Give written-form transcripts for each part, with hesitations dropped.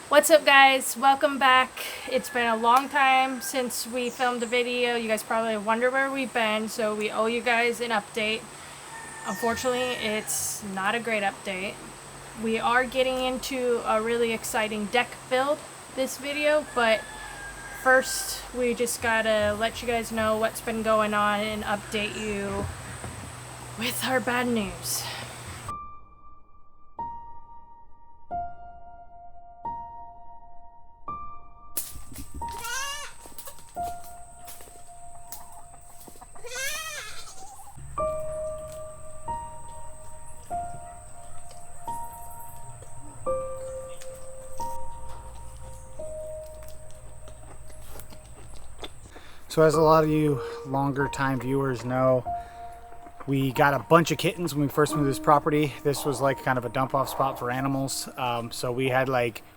What's up, guys? Welcome back. It's been a long time since we filmed a video. You guys probably wonder where we've been, so we owe you guys an update. Unfortunately, it's not a great update. We are getting into a really exciting deck build this video, but first we just gotta let you guys know what's been going on and update you with our bad news. So as a lot of you longer time viewers know, we got a bunch of kittens when we first moved this property. This was like kind of a dump off spot for animals. So we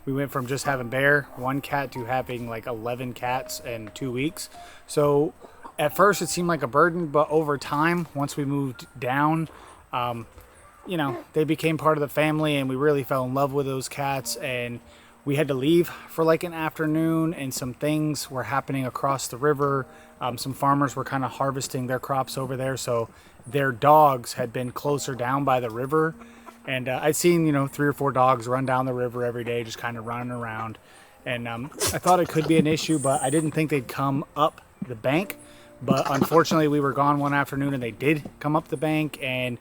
went from just having one cat to having like 11 cats in 2 weeks. So at first it seemed like a burden, but over time, once we moved down, they became part of the family and we really fell in love with those cats. And we had to leave for like an afternoon and some things were happening across the river. Some farmers were kind of harvesting their crops over there, so their dogs had been closer down by the river. And I'd seen, 3 or 4 dogs run down the river every day, just kind of running around. And I thought it could be an issue, but I didn't think they'd come up the bank. But unfortunately, we were gone one afternoon and they did come up the bank, and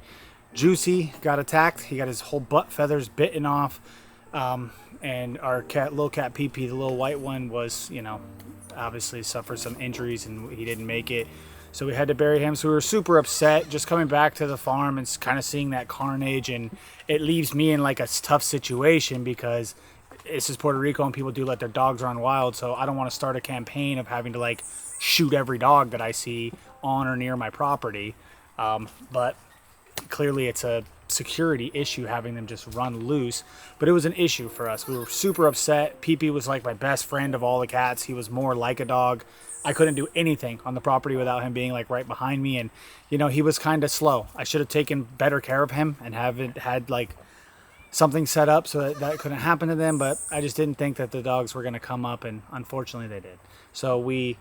Juicy got attacked. He got his whole butt feathers bitten off. And our little cat PP, the little white one, was, obviously suffered some injuries and he didn't make it. So we had to bury him. So we were super upset just coming back to the farm and kind of seeing that carnage. And it leaves me in like a tough situation because this is Puerto Rico and people do let their dogs run wild. So I don't want to start a campaign of having to like shoot every dog that I see on or near my property. But clearly it's a security issue having them just run loose, but it was an issue for us. We were super upset. PP was like my best friend of all the cats. He was more like a dog. I couldn't do anything on the property without him being like right behind me, and he was kind of slow. I should have taken better care of him and had like something set up so that couldn't happen to them, but I just didn't think that the dogs were going to come up, and unfortunately they did. So we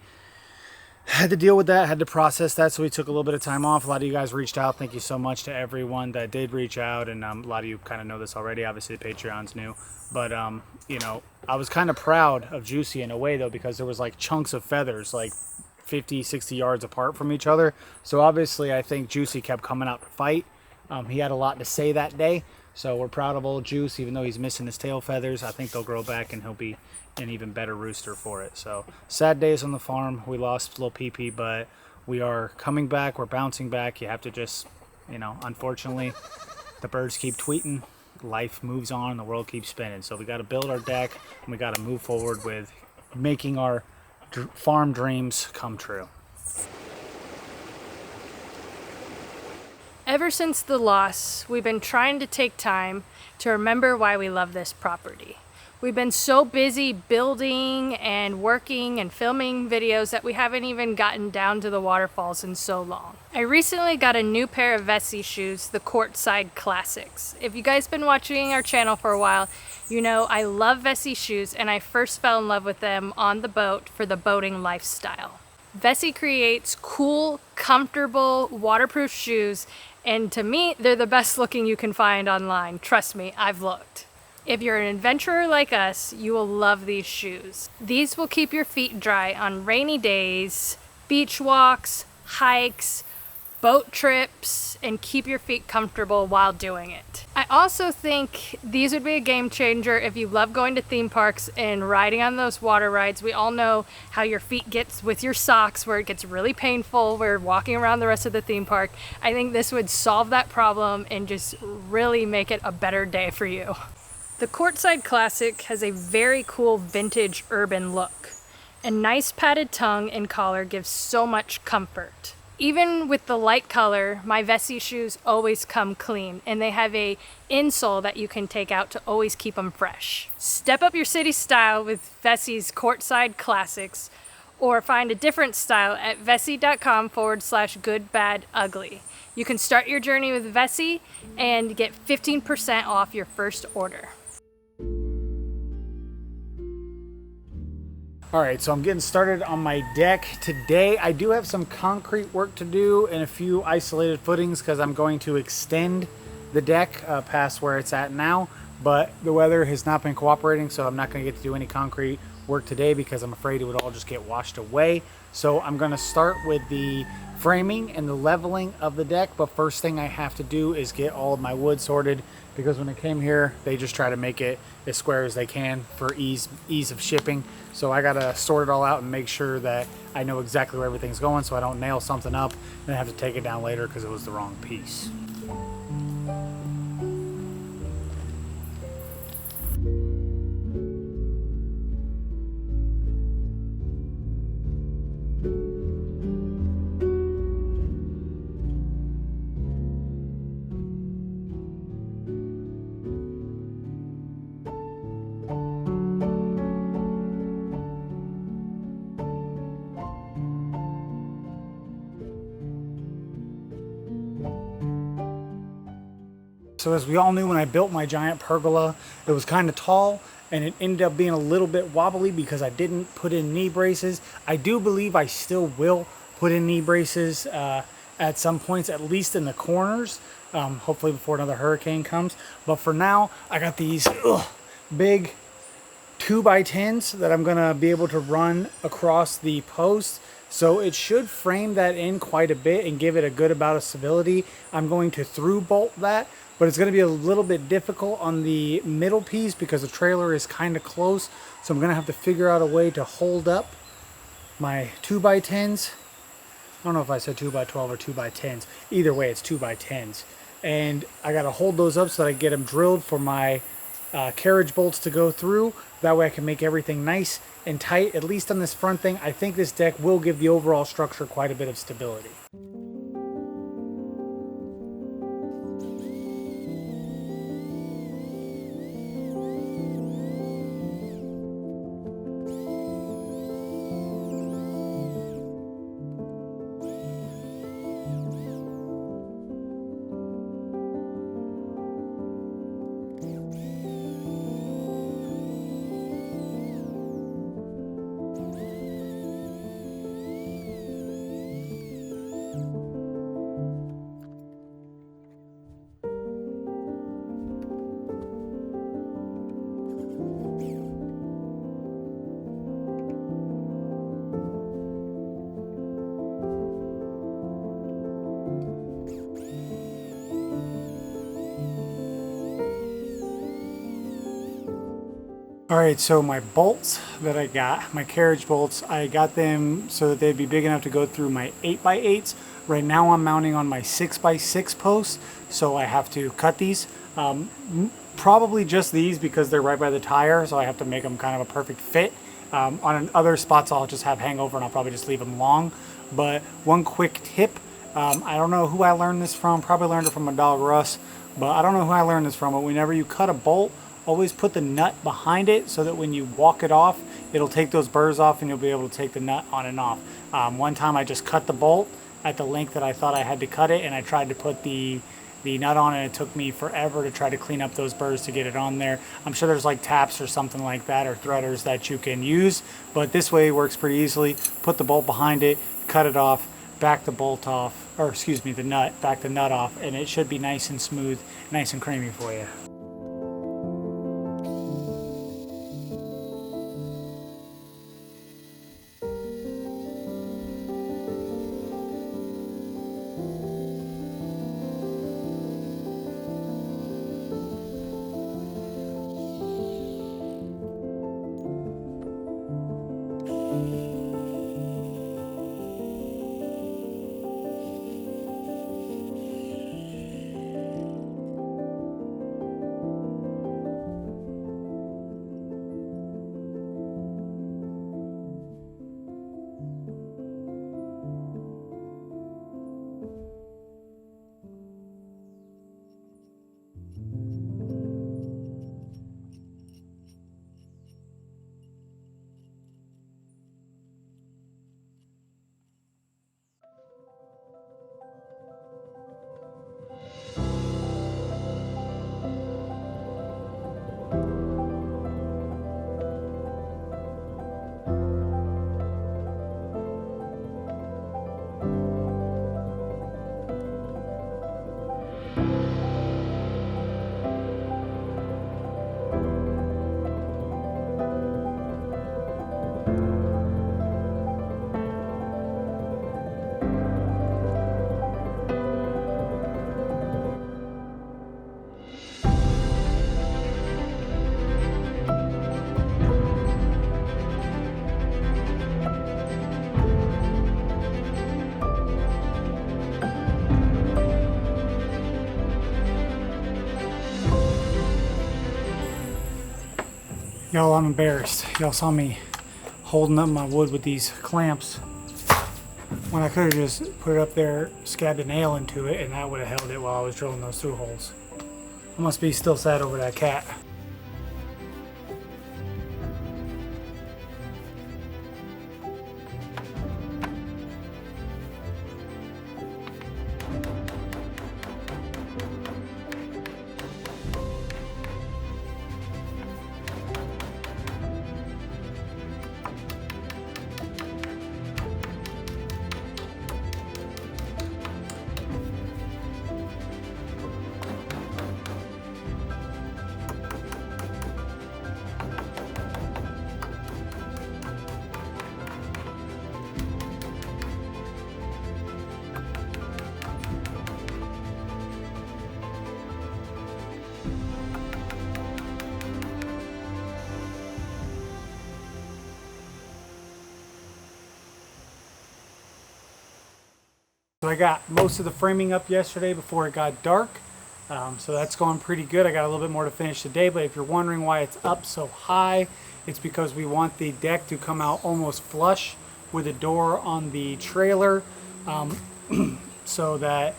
had to deal with that, had to process that, so we took a little bit of time off. A lot of you guys reached out. Thank you so much to everyone that did reach out, and a lot of you kind of know this already. Obviously, the Patreon's new. But, I was kind of proud of Juicy in a way, though, because there was, like, chunks of feathers, like 50, 60 yards apart from each other. So, obviously, I think Juicy kept coming out to fight. He had a lot to say that day. So, we're proud of old Juice, even though he's missing his tail feathers. I think they'll grow back, and he'll be an even better rooster for it. So sad days on the farm. We lost little PP, but we are coming back. We're bouncing back. You have to just, unfortunately, the birds keep tweeting. Life moves on and the world keeps spinning. So we got to build our deck and we got to move forward with making our farm dreams come true. Ever since the loss, we've been trying to take time to remember why we love this property. We've been so busy building and working and filming videos that we haven't even gotten down to the waterfalls in so long. I recently got a new pair of Vessi shoes, the Courtside Classics. If you guys been watching our channel for a while, you know I love Vessi shoes, and I first fell in love with them on the boat for the boating lifestyle. Vessi creates cool, comfortable, waterproof shoes, and to me, they're the best looking you can find online. Trust me, I've looked. If you're an adventurer like us, you will love these shoes. These will keep your feet dry on rainy days, beach walks, hikes, boat trips, and keep your feet comfortable while doing it. I also think these would be a game changer if you love going to theme parks and riding on those water rides. We all know how your feet gets with your socks, where it gets really painful where walking around the rest of the theme park. I think this would solve that problem and just really make it a better day for you. The Courtside Classic has a very cool vintage urban look. A nice padded tongue and collar gives so much comfort. Even with the light color, my Vessi shoes always come clean, and they have a insole that you can take out to always keep them fresh. Step up your city style with Vessi's Courtside Classics, or find a different style at vessi.com/goodbadugly. You can start your journey with Vessi and get 15% off your first order. All right, so I'm getting started on my deck today. I do have some concrete work to do and a few isolated footings because I'm going to extend the deck past where it's at now, but the weather has not been cooperating, so I'm not going to get to do any concrete work today because I'm afraid it would all just get washed away. So I'm going to start with the framing and the leveling of the deck, but first thing I have to do is get all of my wood sorted, because when I came here they just try to make it as square as they can for ease of shipping. So I gotta sort it all out and make sure that I know exactly where everything's going, so I don't nail something up and have to take it down later because it was the wrong piece. So as we all knew, when I built my giant pergola, it was kind of tall and it ended up being a little bit wobbly because I didn't put in knee braces. I do believe I still will put in knee braces at some points, at least in the corners, hopefully before another hurricane comes. But for now, I got these big 2x10s that I'm gonna be able to run across the post. So it should frame that in quite a bit and give it a good amount of stability. I'm going to through bolt that, but it's going to be a little bit difficult on the middle piece because the trailer is kind of close. So I'm going to have to figure out a way to hold up my 2x10s. I don't know if I said 2x12 or 2x10s. Either way, it's 2x10s. And I got to hold those up so that I get them drilled for my carriage bolts to go through. That way I can make everything nice and tight, at least on this front thing. I think this deck will give the overall structure quite a bit of stability. All right, so my bolts that I got, my carriage bolts, I got them so that they'd be big enough to go through my 8x8s. Right now I'm mounting on my 6x6 posts, so I have to cut these. Probably just these because they're right by the tire, so I have to make them kind of a perfect fit. On other spots I'll just have hangover and I'll probably just leave them long. But one quick tip, I don't know who I learned this from, probably learned it from my dog Russ, but I don't know who I learned this from, but whenever you cut a bolt, always put the nut behind it so that when you walk it off, it'll take those burrs off and you'll be able to take the nut on and off. One time I just cut the bolt at the length that I thought I had to cut it, and I tried to put the nut on, and it took me forever to try to clean up those burrs to get it on there. I'm sure there's like taps or something like that, or threaders that you can use, but this way it works pretty easily. Put the bolt behind it, cut it off, back the bolt off, or excuse me, the nut, back the nut off, and it should be nice and smooth, nice and creamy for you. Y'all, I'm embarrassed. Y'all saw me holding up my wood with these clamps when I could have just put it up there, scabbed a nail into it, and that would have held it while I was drilling those through holes. I must be still sad over that cat. So I got most of the framing up yesterday before it got dark. So that's going pretty good. I got a little bit more to finish today, but if you're wondering why it's up so high, it's because we want the deck to come out almost flush with the door on the trailer, so that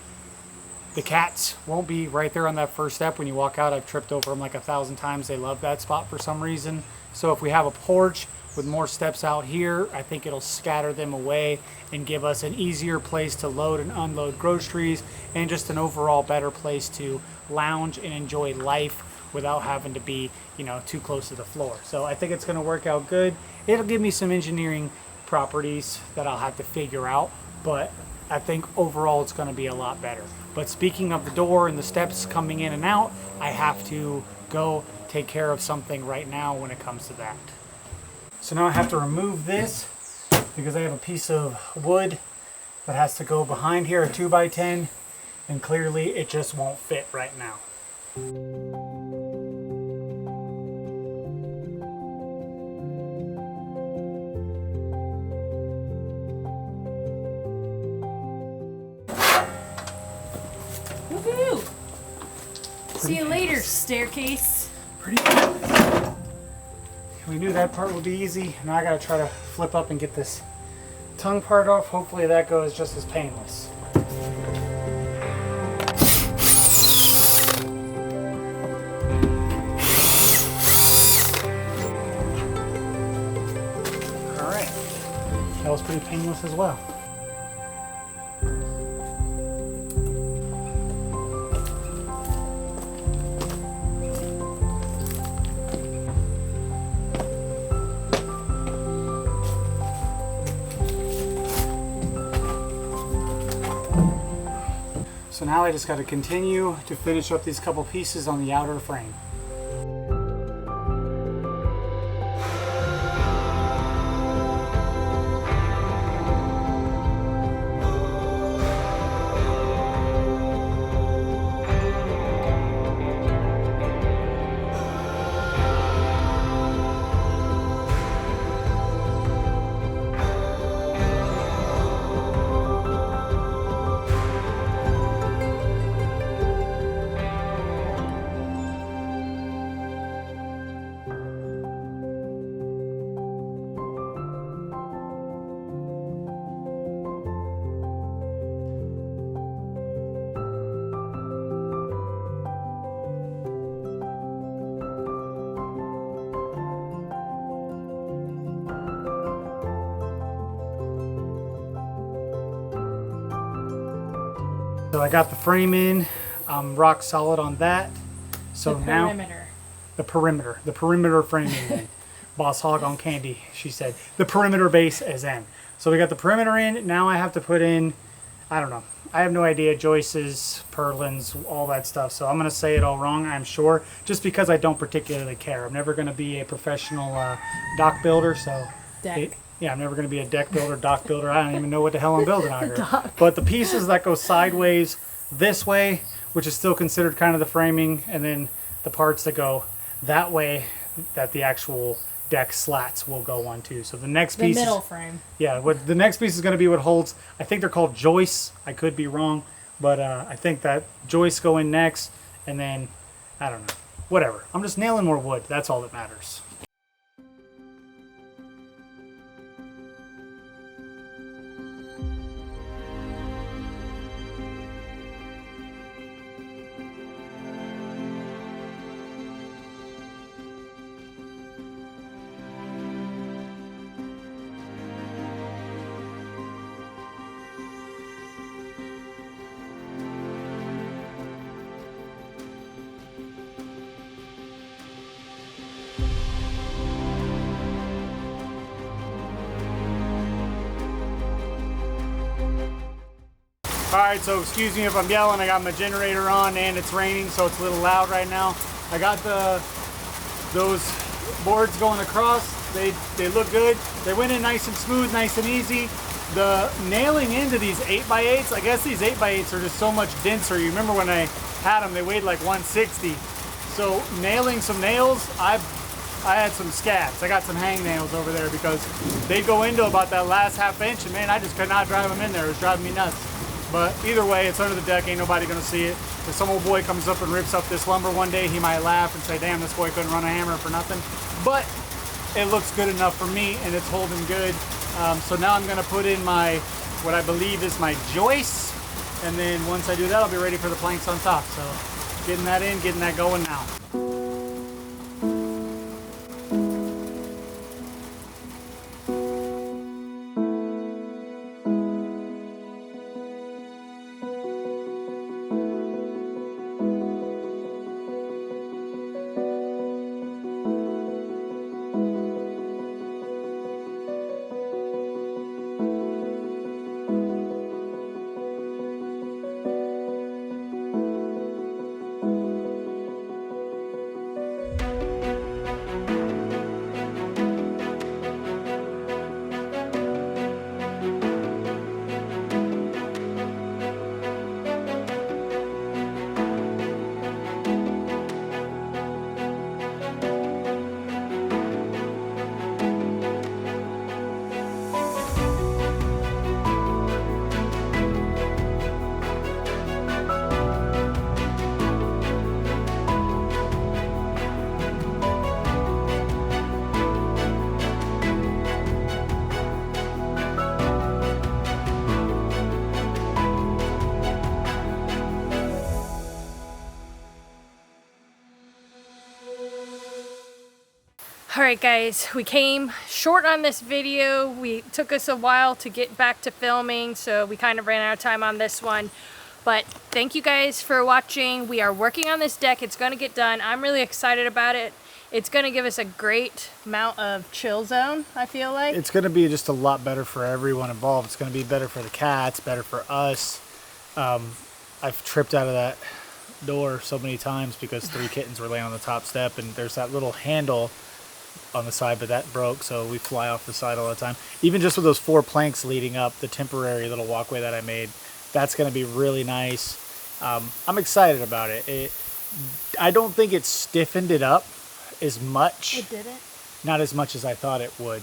the cats won't be right there on that first step when you walk out. I've tripped over them like 1,000 times. They love that spot for some reason. So if we have a porch with more steps out here, I think it'll scatter them away and give us an easier place to load and unload groceries, and just an overall better place to lounge and enjoy life without having to be, you know, too close to the floor. So I think it's going to work out good. It'll give me some engineering properties that I'll have to figure out, but I think overall it's going to be a lot better. But speaking of the door and the steps coming in and out, I have to go take care of something right now when it comes to that. So now I have to remove this because I have a piece of wood that has to go behind here, a 2x10, and clearly it just won't fit right now. Woohoo! See you later, staircase. Pretty good. We knew that part would be easy. Now I gotta try to flip up and get this tongue part off. Hopefully that goes just as painless. Alright. That was pretty painless as well. So now I just got to continue to finish up these couple pieces on the outer frame. So I got the frame in, I'm rock solid on that. So now the perimeter framing in. Boss Hog on candy, she said. The perimeter base is in. So we got the perimeter in, now I have to put in, I don't know, I have no idea, joists, purlins, all that stuff. So I'm gonna say it all wrong, I'm sure, just because I don't particularly care. I'm never gonna be a professional dock builder, so. Yeah, I'm never going to be a deck builder, dock builder. I don't even know what the hell I'm building out here. But the pieces that go sideways this way, which is still considered kind of the framing, and then the parts that go that way, that the actual deck slats will go on too. So the next piece, the middle frame. Yeah, what the next piece is going to be what holds. I think they're called joists. I could be wrong, but I think that joists go in next, and then I don't know. Whatever. I'm just nailing more wood. That's all that matters. Alright, so excuse me if I'm yelling. I got my generator on and it's raining, so it's a little loud right now. I got those boards going across. They look good. They went in nice and smooth, nice and easy. The nailing into these 8x8s, I guess these 8x8s are just so much denser. You remember when I had them, they weighed like 160. So nailing some nails, I had some scabs. I got some hang nails over there because they go into about that last half inch, and man, I just could not drive them in there. It was driving me nuts. But either way, it's under the deck. Ain't nobody gonna see it. If some old boy comes up and rips up this lumber one day, he might laugh and say, damn, this boy couldn't run a hammer for nothing. But it looks good enough for me, and it's holding good. So now I'm gonna put in what I believe is my joist. And then once I do that, I'll be ready for the planks on top. So getting that in, getting that going now. Alright guys, we came short on this video. We took us a while to get back to filming, so we kind of ran out of time on this one. But thank you guys for watching. We are working on this deck. It's going to get done. I'm really excited about it. It's going to give us a great amount of chill zone, I feel like. It's going to be just a lot better for everyone involved. It's going to be better for the cats, better for us. I've tripped out of that door so many times because 3 kittens were laying on the top step, and there's that little handle on the side, but that broke, so we fly off the side all the time. Even just with those 4 planks leading up, the temporary little walkway that I made, that's going to be really nice. I'm excited about it. I don't think it stiffened it up as much. It didn't? Not as much as I thought it would.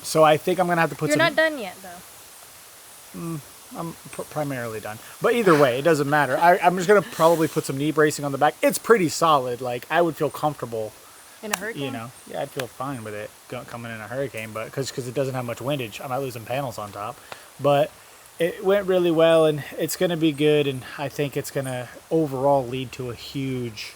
So I think I'm going to have to put You're not done yet, though. I'm primarily done. But either way, it doesn't matter. I'm just going to probably put some knee bracing on the back. It's pretty solid. Like, I would feel comfortable. In a hurricane? You know, yeah, I'd feel fine with it coming in a hurricane, but because it doesn't have much windage, I might lose some panels on top. But it went really well, and it's going to be good, and I think it's going to overall lead to a huge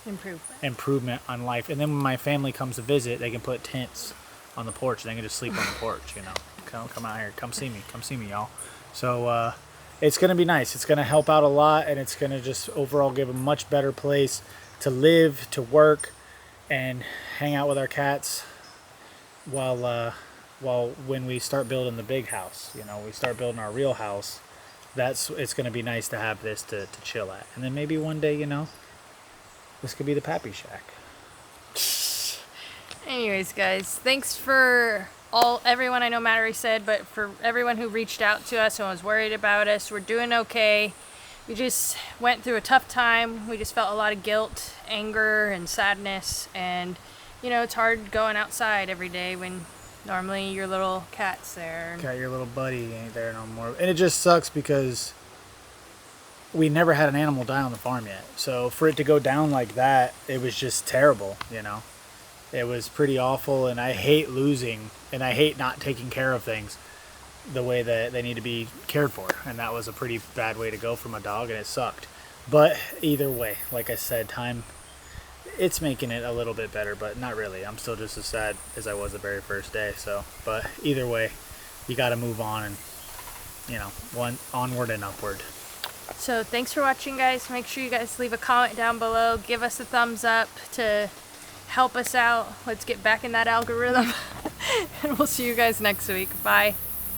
improvement on life. And then when my family comes to visit, they can put tents on the porch. They can just sleep on the porch, you know. Come out here. Come see me, y'all. So it's going to be nice. It's going to help out a lot, and it's going to just overall give a much better place to live, to work, and hang out with our cats while when we start building the big house, you know, we start building our real house. It's going to be nice to have this to chill at. And then maybe one day, you know, this could be the Pappy Shack. Anyways, guys, thanks for everyone. I know Mallory said, but for everyone who reached out to us and was worried about us, we're doing okay. We just went through a tough time. We just felt a lot of guilt, anger, and sadness. And, you know, it's hard going outside every day when normally your little cat's there. Cat, your little buddy ain't there no more. And it just sucks because we never had an animal die on the farm yet. So for it to go down like that, it was just terrible, you know. It was pretty awful, and I hate losing, and I hate not taking care of things the way that they need to be cared for, and that was a pretty bad way to go from a dog, and it sucked. But either way, like I said, time, it's making it a little bit better, but not really. I'm still just as sad as I was the very first day. So, but either way, you got to move on, and you know, onward and upward. So thanks for watching, guys. Make sure you guys leave a comment down below, give us a thumbs up to help us out. Let's get back in that algorithm. And we'll see you guys next week. Bye.